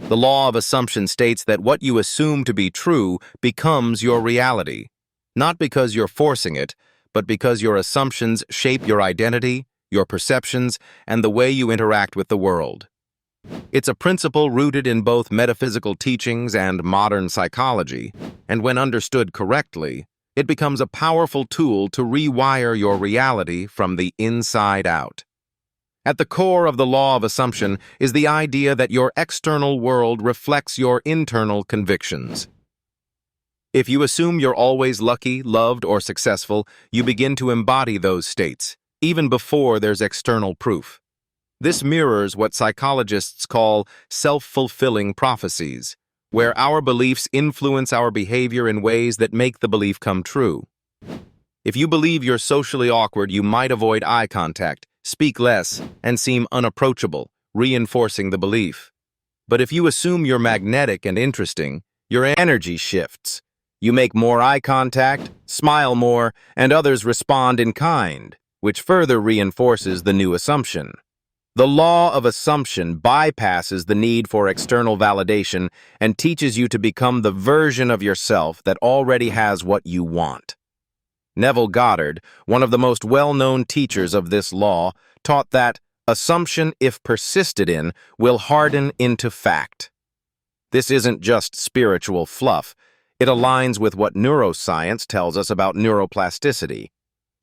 The law of assumption states that what you assume to be true becomes your reality, not because you're forcing it, but because your assumptions shape your identity, your perceptions, and the way you interact with the world. It's a principle rooted in both metaphysical teachings and modern psychology, and when understood correctly, it becomes a powerful tool to rewire your reality from the inside out. At the core of the law of assumption is the idea that your external world reflects your internal convictions. If you assume you're always lucky, loved, or successful, you begin to embody those states, even before there's external proof. This mirrors what psychologists call self-fulfilling prophecies, where our beliefs influence our behavior in ways that make the belief come true. If you believe you're socially awkward, you might avoid eye contact, speak less, and seem unapproachable, reinforcing the belief. But if you assume you're magnetic and interesting, your energy shifts. You make more eye contact, smile more, and others respond in kind, which further reinforces the new assumption. The law of assumption bypasses the need for external validation and teaches you to become the version of yourself that already has what you want. Neville Goddard, one of the most well-known teachers of this law, taught that assumption, if persisted in, will harden into fact. This isn't just spiritual fluff. It aligns with what neuroscience tells us about neuroplasticity.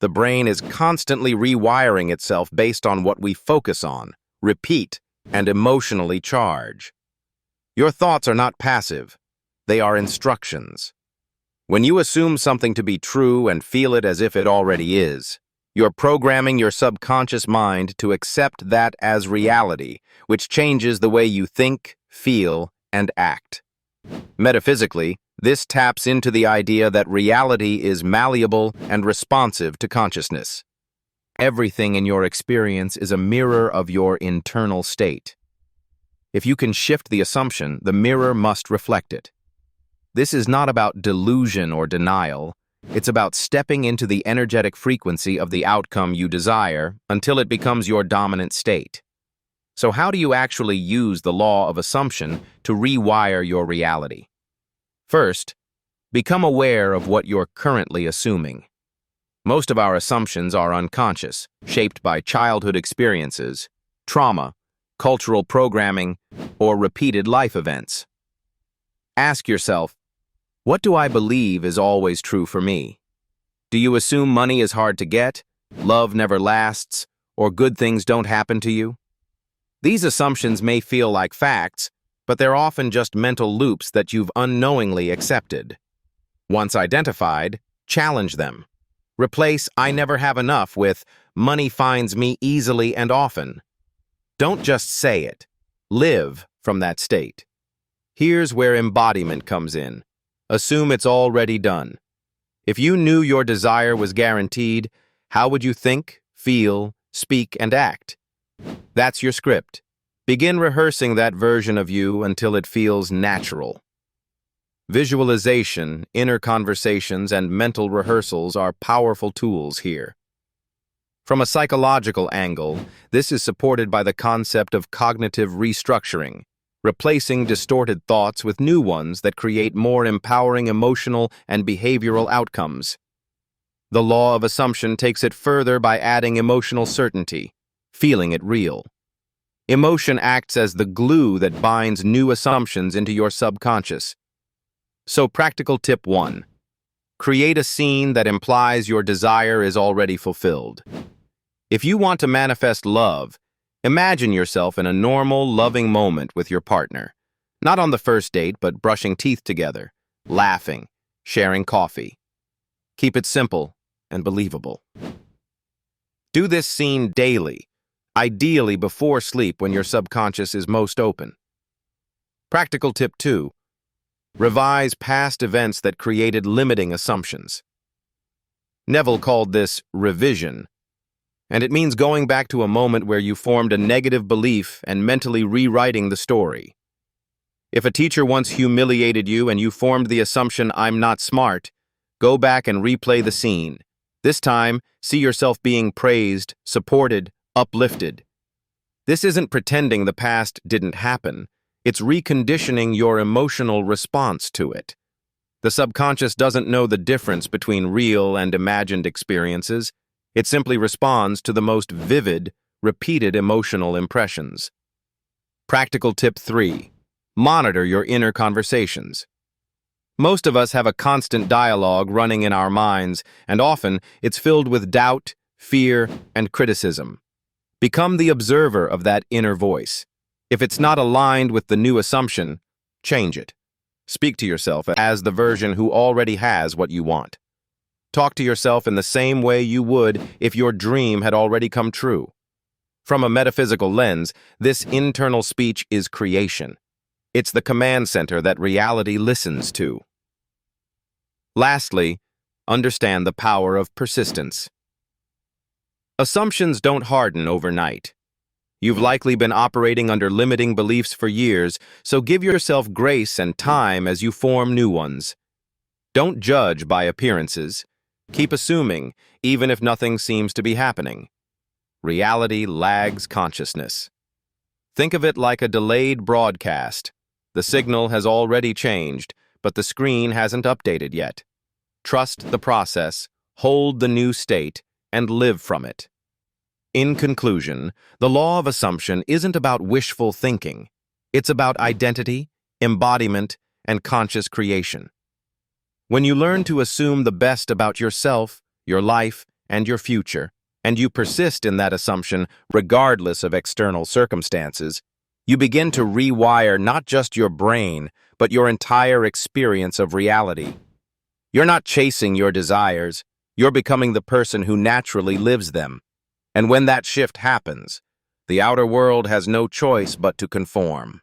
The brain is constantly rewiring itself based on what we focus on, repeat, and emotionally charge. Your thoughts are not passive. They are instructions. When you assume something to be true and feel it as if it already is, you're programming your subconscious mind to accept that as reality, which changes the way you think, feel, and act. Metaphysically, this taps into the idea that reality is malleable and responsive to consciousness. Everything in your experience is a mirror of your internal state. If you can shift the assumption, the mirror must reflect it. This is not about delusion or denial. It's about stepping into the energetic frequency of the outcome you desire until it becomes your dominant state. So how do you actually use the law of assumption to rewire your reality? First, become aware of what you're currently assuming. Most of our assumptions are unconscious, shaped by childhood experiences, trauma, cultural programming, or repeated life events. Ask yourself, what do I believe is always true for me? Do you assume money is hard to get, love never lasts, or good things don't happen to you? These assumptions may feel like facts, but they're often just mental loops that you've unknowingly accepted. Once identified, challenge them. Replace "I never have enough" with "money finds me easily and often." Don't just say it. Live from that state. Here's where embodiment comes in. Assume it's already done. If you knew your desire was guaranteed, how would you think, feel, speak, and act? That's your script. Begin rehearsing that version of you until it feels natural. Visualization, inner conversations, and mental rehearsals are powerful tools here. From a psychological angle, this is supported by the concept of cognitive restructuring, replacing distorted thoughts with new ones that create more empowering emotional and behavioral outcomes. The law of assumption takes it further by adding emotional certainty, feeling it real. Emotion acts as the glue that binds new assumptions into your subconscious. So practical tip 1. Create a scene that implies your desire is already fulfilled. If you want to manifest love, imagine yourself in a normal, loving moment with your partner. Not on the first date, but brushing teeth together, laughing, sharing coffee. Keep it simple and believable. Do this scene daily, ideally before sleep when your subconscious is most open. Practical tip 2. Revise past events that created limiting assumptions. Neville called this revision, and it means going back to a moment where you formed a negative belief and mentally rewriting the story. If a teacher once humiliated you and you formed the assumption, "I'm not smart," go back and replay the scene. This time, see yourself being praised, supported, uplifted. This isn't pretending the past didn't happen. It's reconditioning your emotional response to it. The subconscious doesn't know the difference between real and imagined experiences. It simply responds to the most vivid, repeated emotional impressions. Practical tip 3. Monitor your inner conversations. Most of us have a constant dialogue running in our minds, and often it's filled with doubt, fear, and criticism. Become the observer of that inner voice. If it's not aligned with the new assumption, change it. Speak to yourself as the version who already has what you want. Talk to yourself in the same way you would if your dream had already come true. From a metaphysical lens, this internal speech is creation. It's the command center that reality listens to. Lastly, understand the power of persistence. Assumptions don't harden overnight. You've likely been operating under limiting beliefs for years, so give yourself grace and time as you form new ones. Don't judge by appearances. Keep assuming, even if nothing seems to be happening. Reality lags consciousness. Think of it like a delayed broadcast. The signal has already changed, but the screen hasn't updated yet. Trust the process, hold the new state, and live from it. In conclusion, the law of assumption isn't about wishful thinking. It's about identity, embodiment, and conscious creation. When you learn to assume the best about yourself, your life, and your future, and you persist in that assumption regardless of external circumstances, you begin to rewire not just your brain, but your entire experience of reality. You're not chasing your desires, you're becoming the person who naturally lives them. And when that shift happens, the outer world has no choice but to conform.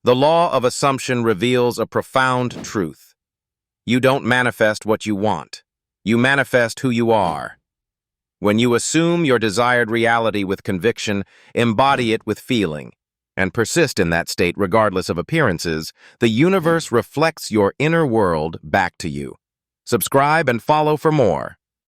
The law of assumption reveals a profound truth. You don't manifest what you want. You manifest who you are. When you assume your desired reality with conviction, embody it with feeling, and persist in that state regardless of appearances, the universe reflects your inner world back to you. Subscribe and follow for more.